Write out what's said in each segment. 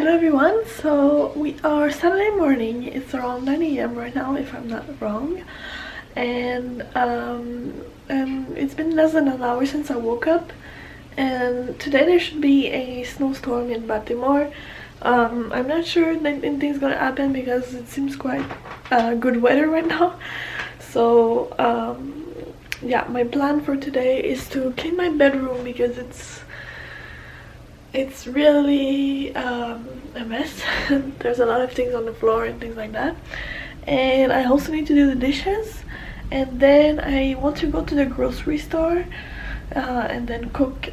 Hello everyone, so we are Saturday morning. It's around 9 a.m. right now if I'm not wrong, and it's been less than an hour since I woke up, and today there should be a snowstorm in Baltimore. I'm not sure that anything's gonna happen because it seems quite good weather right now. So yeah, my plan for today is to clean my bedroom because it's really a mess. There's a lot of things on the floor and things like that, and I also need to do the dishes, and then I want to go to the grocery store and then cook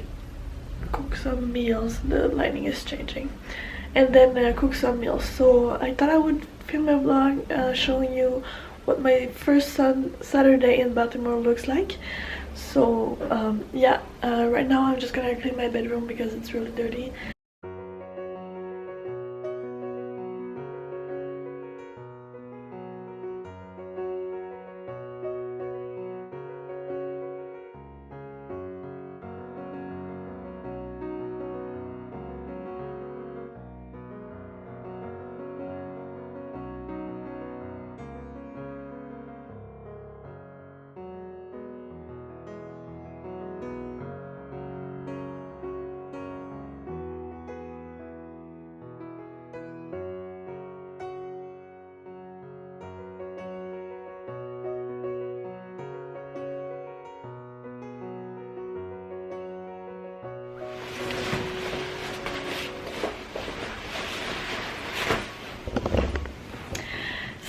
some meals. The lighting is changing, and then cook some meals. So I thought I would film a vlog showing you what my first Saturday in Baltimore looks like. So yeah, right now I'm just gonna clean my bedroom because it's really dirty.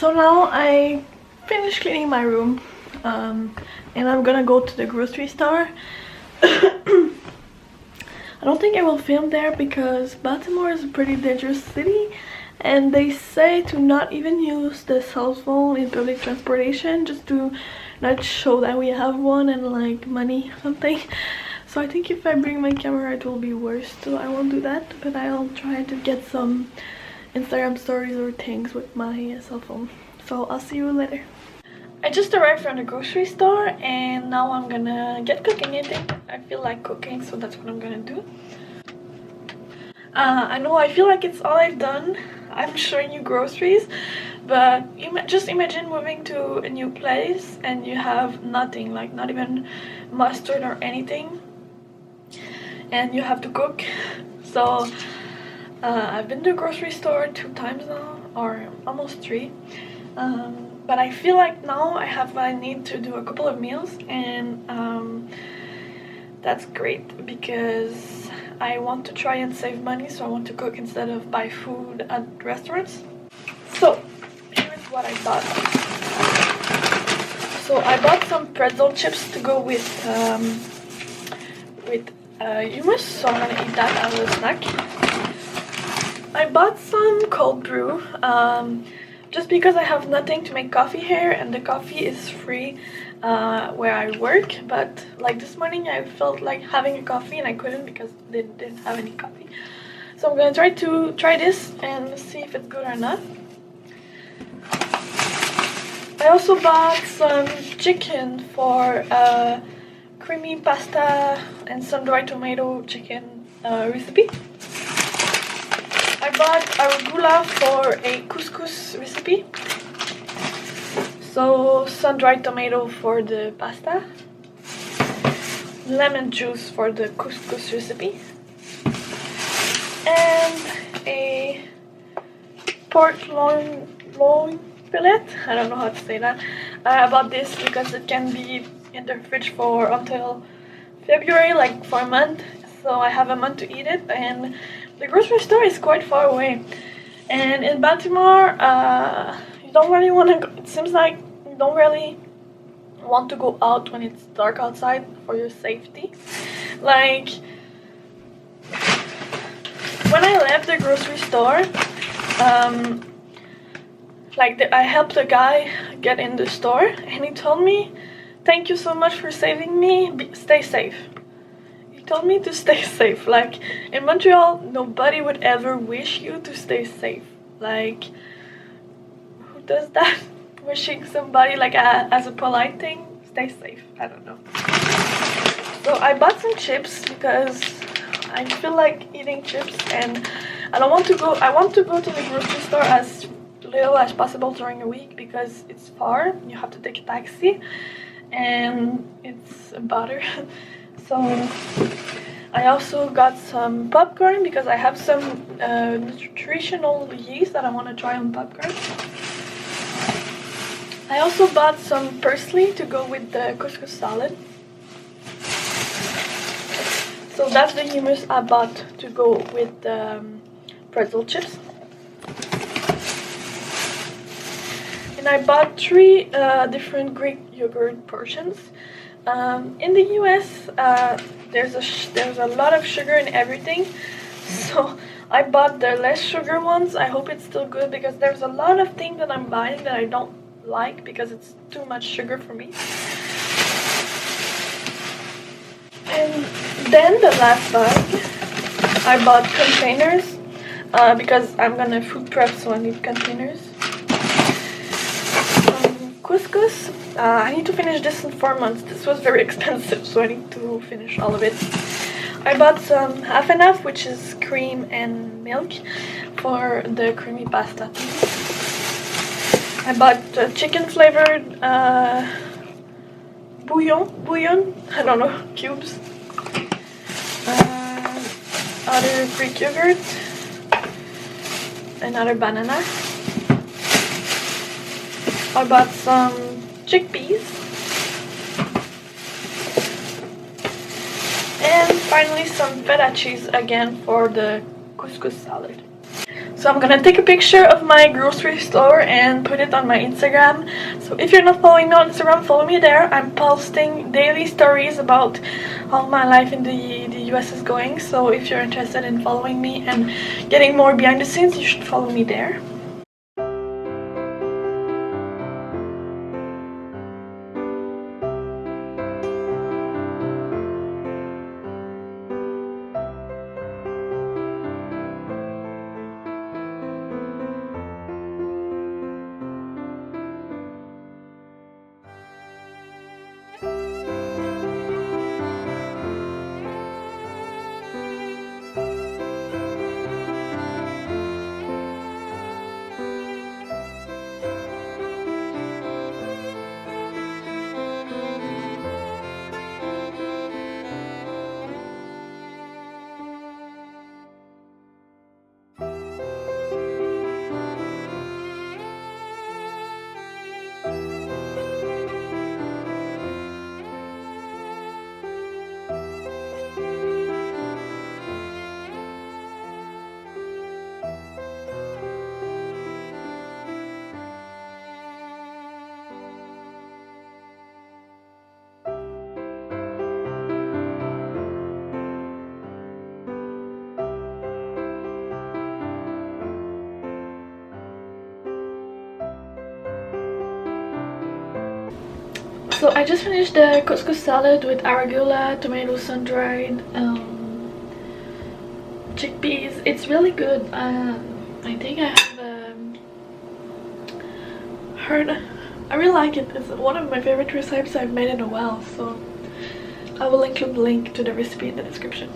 So now I finished cleaning my room, and I'm gonna go to the grocery store. I don't think I will film there because Baltimore is a pretty dangerous city, and they say to not even use the cell phone in public transportation, just to not show that we have one and like money or something. So I think if I bring my camera it will be worse, so I won't do that, but I'll try to get some Instagram stories or things with my cell phone. So I'll see you later. I just arrived from the grocery store and now I'm gonna get cooking. I feel like cooking, so that's what I'm gonna do. I know I feel like it's all I've done. I'm showing you groceries, but just imagine moving to a new place and you have nothing, like not even mustard or anything, and you have to cook. So I've been to the grocery store 2 times now, or almost 3, but I feel like now I have what I need to do a couple of meals, and that's great because I want to try and save money, so I want to cook instead of buy food at restaurants. So here's what I bought. So I bought some pretzel chips to go with hummus, so I'm gonna eat that as a snack. I bought some cold brew just because I have nothing to make coffee here, and the coffee is free where I work, but like this morning I felt like having a coffee and I couldn't because they didn't have any coffee. So I'm gonna try this and see if it's good or not. I also bought some chicken for creamy pasta and sun-dried tomato chicken recipe. I bought arugula for a couscous recipe. So sun-dried tomato for the pasta, lemon juice for the couscous recipe, and a pork loin fillet. I don't know how to say that. I bought this because it can be in the fridge for until February, like for a month. So I have a month to eat it, and the grocery store is quite far away. And in Baltimore, you don't really want to go. It seems like you don't really want to go out when it's dark outside for your safety. Like when I left the grocery store, I helped a guy get in the store, and he told me, "Thank you so much for saving me. Stay safe." He told me to stay safe. Like in Montreal, nobody would ever wish you to stay safe. Like, who does that? Wishing somebody like as a polite thing, stay safe. I don't know. So I bought some chips because I feel like eating chips, and I don't want to go. I want to go to the grocery store as little as possible during the week because it's far. You have to take a taxi, and it's a bother. So I also got some popcorn because I have some nutritional yeast that I want to try on popcorn. I also bought some parsley to go with the couscous salad. So that's the hummus I bought to go with the pretzel chips. And I bought 3 different Greek yogurt portions. In the US, there's a lot of sugar in everything, so I bought the less sugar ones. I hope it's still good because there's a lot of things that I'm buying that I don't like because it's too much sugar for me. And then the last bag, I bought containers because I'm gonna food prep, so I need containers. Couscous. I need to finish this in 4 months. This was very expensive, so I need to finish all of it. I bought some half and half, which is cream and milk for the creamy pasta. I bought chicken flavored bouillon, I don't know, cubes. Other Greek yogurt, another banana. I bought some chickpeas. And finally some feta cheese again for the couscous salad. So I'm gonna take a picture of my grocery store and put it on my Instagram. So if you're not following me on Instagram, follow me there. I'm posting daily stories about how my life in the US is going. So if you're interested in following me and getting more behind the scenes, you should follow me there. So I just finished the couscous salad with arugula, tomatoes sun-dried, chickpeas. It's really good. I think I have heard. I really like it. It's one of my favorite recipes I've made in a while. So I will include the link to the recipe in the description.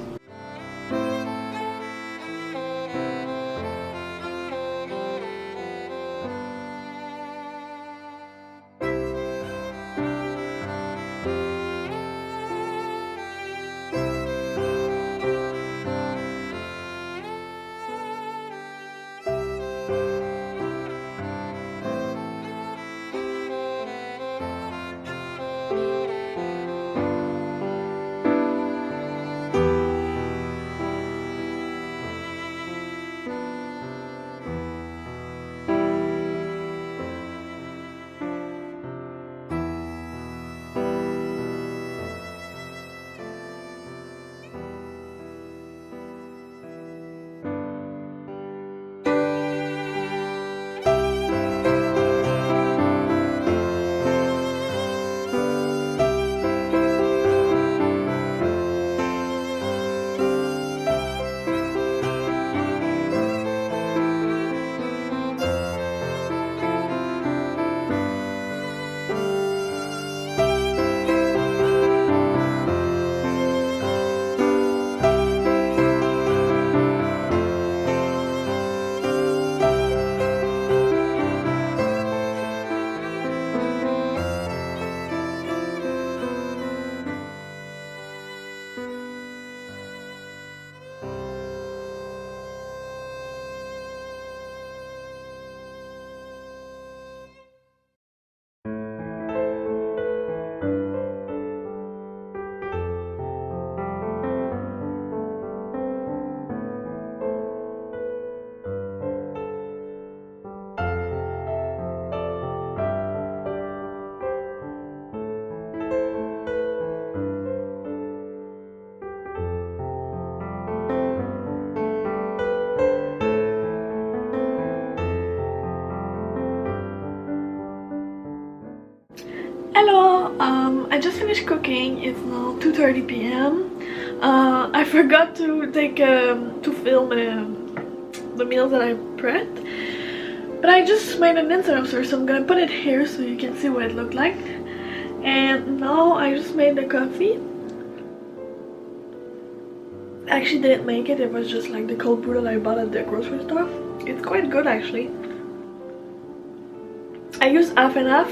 Hello, I just finished cooking. It's now 2:30 p.m. I forgot to take to film the meals that I prepped, but I just made an Instagram story, so I'm gonna put it here so you can see what it looked like. And now I just made the coffee. I actually didn't make it, it was just like the cold brew that I bought at the grocery store. It's quite good actually. I used half and half,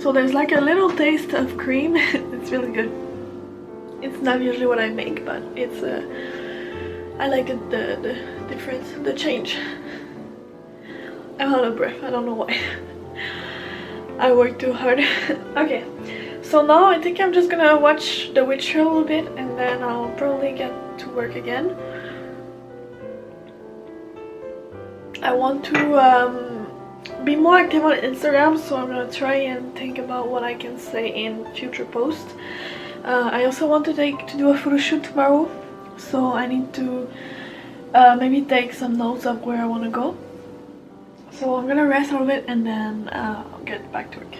so there's like a little taste of cream. It's really good. It's not usually what I make, but it's I like the difference, the change. I'm out of breath, I don't know why. I worked too hard. Okay, so now I think I'm just gonna watch The Witcher a little bit and then I'll probably get to work again. I want to be more active on Instagram, so I'm gonna try and think about what I can say in future posts. I also want to do a photo shoot tomorrow, so I need to maybe take some notes of where I want to go. So I'm gonna rest a little bit and then I'll get back to work.